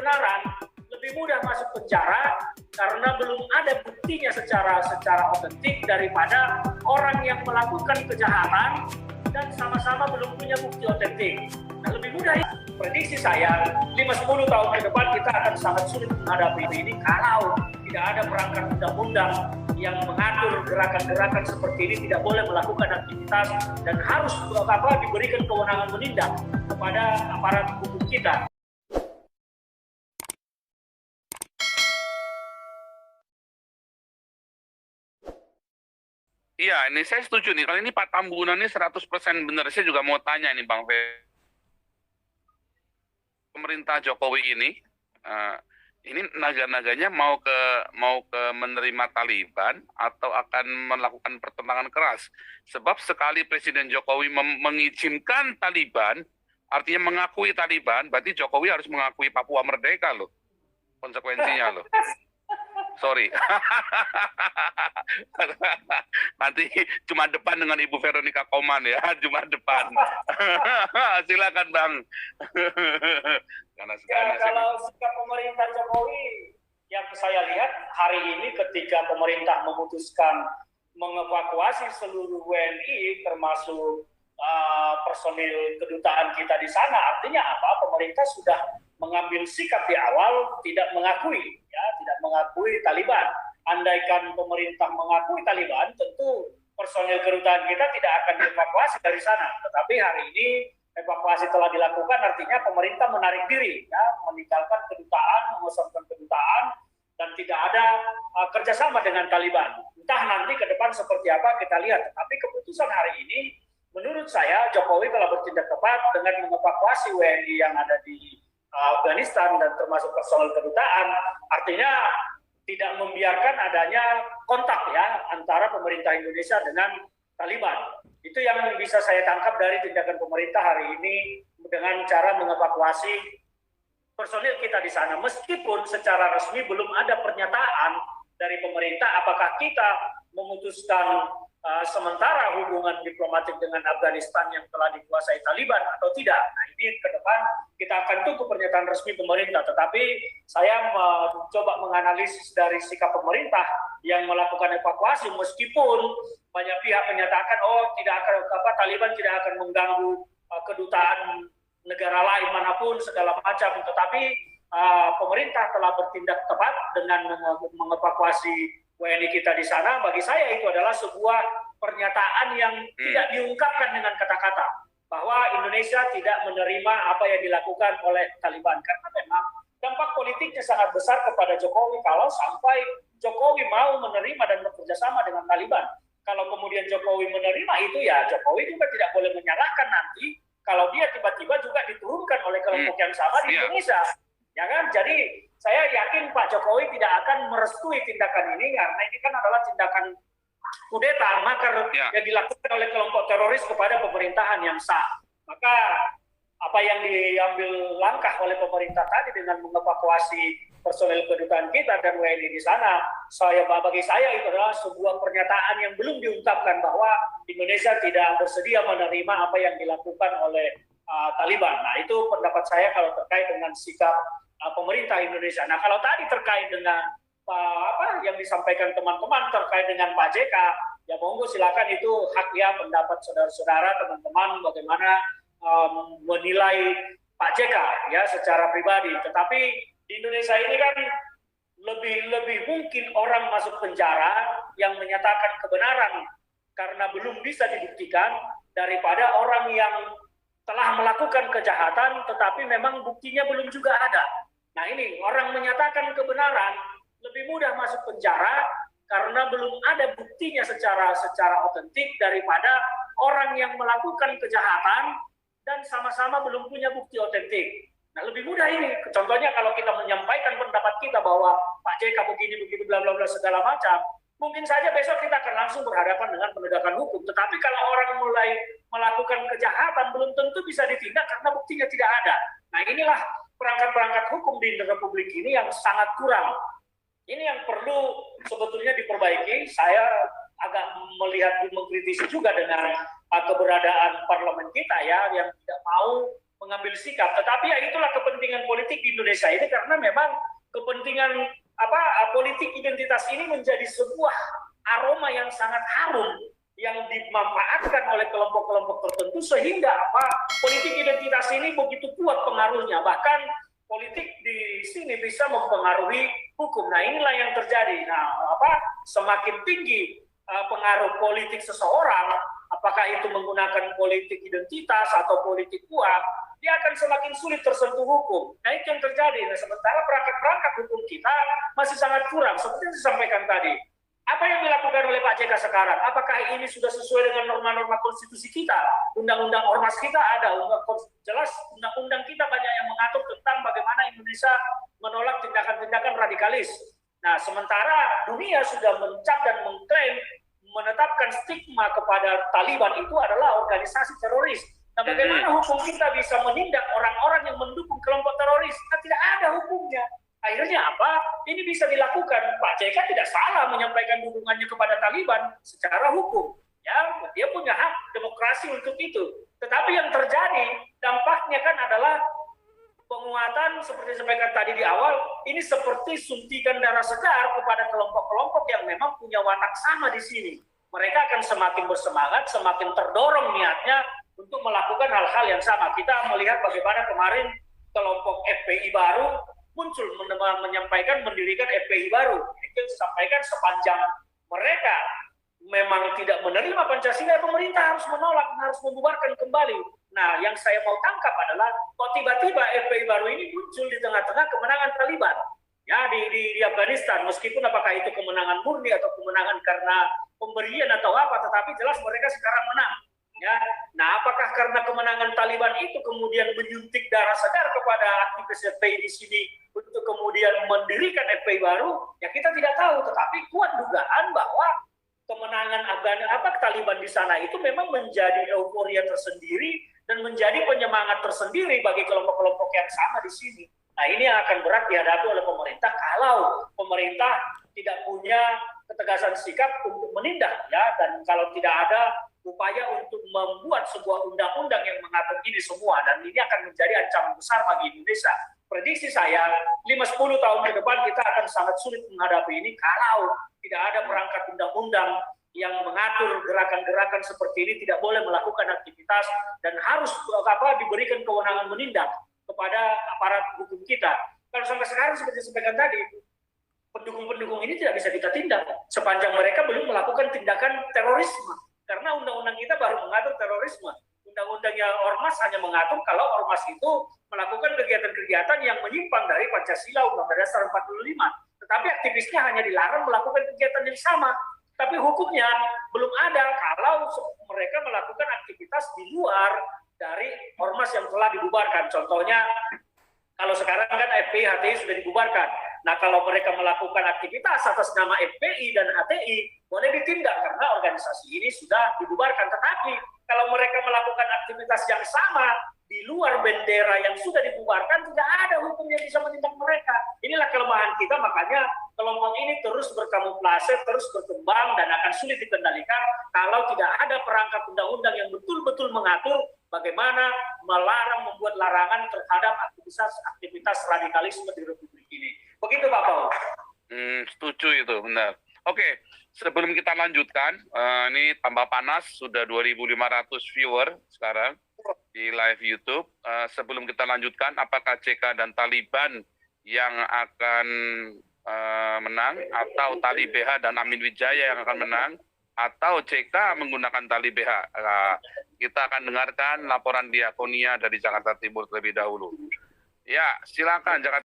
kebenaran lebih mudah masuk penjara karena belum ada buktinya secara otentik daripada orang yang melakukan kejahatan dan sama-sama belum punya bukti otentik. Nah, lebih mudah ya. Prediksi saya 5-10 tahun ke depan kita akan sangat sulit menghadapi ini kalau tidak ada perangkat undang-undang yang mengatur gerakan-gerakan seperti ini, tidak boleh melakukan aktivitas dan harus diberikan kewenangan menindak kepada aparat hukum kita. Iya, ini saya setuju nih. Kali ini Pak Tambunan ini 100% benar. Saya juga mau tanya nih Bang Fe. Pemerintah Jokowi ini naga-naganya mau ke menerima Taliban atau akan melakukan pertentangan keras. Sebab sekali Presiden Jokowi mengizinkan Taliban, artinya mengakui Taliban, berarti Jokowi harus mengakui Papua merdeka loh. Konsekuensinya loh. Sorry. Nanti cuma depan dengan Ibu Veronica Koman ya, cuma depan. Silakan Bang. Kalau sikap pemerintah Jokowi yang saya lihat hari ini ketika pemerintah memutuskan mengevakuasi seluruh WNI termasuk personil kedutaan kita di sana, artinya apa? Pemerintah sudah mengambil sikap di awal tidak mengakui Taliban. Andaikan pemerintah mengakui Taliban, tentu personil kedutaan kita tidak akan dievakuasi dari sana. Tetapi hari ini evakuasi telah dilakukan, artinya pemerintah menarik diri, ya, meninggalkan kedutaan, mengosongkan kedutaan, dan tidak ada kerjasama dengan Taliban. Entah nanti ke depan seperti apa kita lihat. Tetapi keputusan hari ini, menurut saya Jokowi telah bertindak tepat dengan mengevakuasi WNI yang ada di Afghanistan dan termasuk personel kedutaan, artinya tidak membiarkan adanya kontak ya antara pemerintah Indonesia dengan Taliban. Itu yang bisa saya tangkap dari tindakan pemerintah hari ini dengan cara mengevakuasi personil kita di sana. Meskipun secara resmi belum ada pernyataan dari pemerintah apakah kita memutuskan sementara hubungan diplomatik dengan Afghanistan yang telah dikuasai Taliban atau tidak. Nah, ini ke depan kita akan tunggu pernyataan resmi pemerintah. Tetapi saya mencoba menganalisis dari sikap pemerintah yang melakukan evakuasi, meskipun banyak pihak menyatakan Taliban tidak akan mengganggu kedutaan negara lain manapun segala macam. Tetapi pemerintah telah bertindak tepat dengan mengevakuasi WNI kita di sana. Bagi saya itu adalah sebuah pernyataan yang tidak diungkapkan dengan kata-kata bahwa Indonesia tidak menerima apa yang dilakukan oleh Taliban, karena memang dampak politiknya sangat besar kepada Jokowi kalau sampai Jokowi mau menerima dan bekerja sama dengan Taliban. Kalau kemudian Jokowi menerima itu, ya Jokowi juga tidak boleh menyalahkan nanti kalau dia tiba-tiba juga diturunkan oleh kelompok yang sama di Indonesia. Ya kan? Jadi saya yakin Pak Jokowi tidak akan merestui tindakan ini karena ini kan adalah tindakan kudeta, makar yang dilakukan oleh kelompok teroris kepada pemerintahan yang sah. Maka apa yang diambil langkah oleh pemerintah tadi dengan mengevakuasi personel kedutaan kita dan WNI di sana, bagi saya itu adalah sebuah pernyataan yang belum diungkapkan bahwa Indonesia tidak bersedia menerima apa yang dilakukan oleh Taliban. Nah, itu pendapat saya kalau terkait dengan sikap pemerintah Indonesia. Nah, kalau tadi terkait dengan yang disampaikan teman-teman terkait dengan Pak JK, ya monggo silakan, itu hak ya, pendapat saudara-saudara, teman-teman bagaimana menilai Pak JK ya secara pribadi. Tetapi di Indonesia ini kan lebih mungkin orang masuk penjara yang menyatakan kebenaran karena belum bisa dibuktikan daripada orang yang telah melakukan kejahatan tetapi memang buktinya belum juga ada. Nah, ini orang menyatakan kebenaran lebih mudah masuk penjara karena belum ada buktinya secara otentik daripada orang yang melakukan kejahatan dan sama-sama belum punya bukti otentik. Nah, lebih mudah ini. Contohnya kalau kita menyampaikan pendapat kita bahwa Pak JK begini begitu bla bla bla segala macam, mungkin saja besok kita akan langsung berhadapan dengan penegakan hukum. Tetapi kalau orang mulai melakukan kejahatan belum tentu bisa ditindak karena buktinya tidak ada. Nah, inilah perangkat-perangkat hukum di Republik ini yang sangat kurang. Ini yang perlu sebetulnya diperbaiki. Saya agak mengkritisi juga dengan keberadaan parlemen kita ya, yang tidak mau mengambil sikap. Tetapi ya itulah kepentingan politik di Indonesia ini, karena memang kepentingan politik identitas ini menjadi sebuah aroma yang sangat harum yang dimanfaatkan oleh kelompok-kelompok tertentu, sehingga politik identitas ini begitu kuat pengaruhnya, bahkan politik di sini bisa mempengaruhi hukum. Nah, inilah yang terjadi. Nah, semakin tinggi pengaruh politik seseorang, apakah itu menggunakan politik identitas atau politik uang, dia akan semakin sulit tersentuh hukum. Nah, itu yang terjadi. Nah, sementara perangkat-perangkat hukum kita masih sangat kurang, seperti yang disampaikan tadi. Apa yang dilakukan oleh Pak JK sekarang? Apakah ini sudah sesuai dengan norma-norma konstitusi kita? Undang-undang ormas kita ada, jelas undang-undang kita banyak yang mengatur tentang bagaimana Indonesia menolak tindakan-tindakan radikalis. Nah, sementara dunia sudah mencap dan mengklaim menetapkan stigma kepada Taliban itu adalah organisasi teroris. Nah, bagaimana hukum kita bisa menindak orang-orang yang mendukung kelompok teroris? Nah, tidak ada hukumnya. Akhirnya ini bisa dilakukan. Pak JK tidak salah menyampaikan dukungannya kepada Taliban secara hukum. Ya, dia punya hak demokrasi untuk itu. Tetapi yang terjadi dampaknya kan adalah penguatan, seperti disampaikan tadi di awal, ini seperti suntikan darah segar kepada kelompok-kelompok yang memang punya watak sama di sini. Mereka akan semakin bersemangat, semakin terdorong niatnya untuk melakukan hal-hal yang sama. Kita melihat bagaimana kemarin kelompok FPI baru muncul menyampaikan mendirikan FPI baru. Itu disampaikan sepanjang mereka memang tidak menerima Pancasila, pemerintah harus menolak, harus membubarkan kembali. Nah, yang saya mau tangkap adalah kok tiba-tiba FPI baru ini muncul di tengah-tengah kemenangan Taliban ya di Afghanistan, meskipun apakah itu kemenangan murni atau kemenangan karena pemberian atau apa, tetapi jelas mereka sekarang menang. Ya, nah apakah karena kemenangan Taliban itu kemudian menyuntik darah segar kepada aktivis FPI di sini untuk kemudian mendirikan FPI baru? Ya kita tidak tahu, tetapi kuat dugaan bahwa kemenangan Taliban di sana itu memang menjadi euforia tersendiri dan menjadi penyemangat tersendiri bagi kelompok-kelompok yang sama di sini. Nah, ini yang akan berat dihadapi oleh pemerintah kalau pemerintah tidak punya ketegasan sikap untuk menindak, ya, dan kalau tidak ada upaya untuk membuat sebuah undang-undang yang mengatur ini semua, dan ini akan menjadi ancaman besar bagi Indonesia. Prediksi saya 5-10 tahun ke depan kita akan sangat sulit menghadapi ini kalau tidak ada perangkat undang-undang yang mengatur gerakan-gerakan seperti ini, tidak boleh melakukan aktivitas dan harus diberikan kewenangan menindak kepada aparat hukum kita. Kalau sampai sekarang seperti disampaikan tadi, pendukung-pendukung ini tidak bisa kita tindak sepanjang mereka belum melakukan tindakan terorisme. Karena undang-undang kita baru mengatur terorisme. Undang-undangnya ormas hanya mengatur kalau ormas itu melakukan kegiatan-kegiatan yang menyimpang dari Pancasila Undang-Undang Dasar 45. Tetapi aktivisnya hanya dilarang melakukan kegiatan yang sama. Tapi hukumnya belum ada kalau mereka melakukan aktivitas di luar dari ormas yang telah dibubarkan. Contohnya, kalau sekarang kan FPI, HTI sudah dibubarkan. Nah, kalau mereka melakukan aktivitas atas nama FPI dan HTI, boleh ditindak karena organisasi ini sudah dibubarkan. Tetapi kalau mereka melakukan aktivitas yang sama di luar bendera yang sudah dibubarkan, tidak ada hukum yang bisa menindak mereka. Inilah kelemahan kita, makanya kelompok ini terus berkamuflase, terus berkembang, dan akan sulit dikendalikan kalau tidak ada perangkat undang-undang yang betul-betul mengatur bagaimana melarang, membuat larangan terhadap aktivitas radikalisme di Republik ini. Begitu Pak Paul. Setuju itu, benar. Oke, sebelum kita lanjutkan, ini tambah panas, sudah 2.500 viewer sekarang di live YouTube. Sebelum kita lanjutkan, apakah JK dan Taliban yang akan menang, atau Tali BH dan Amin Wijaya yang akan menang, atau JK menggunakan Tali BH? Kita akan dengarkan laporan Diakonia dari Jakarta Timur terlebih dahulu. Ya, silakan Jakarta.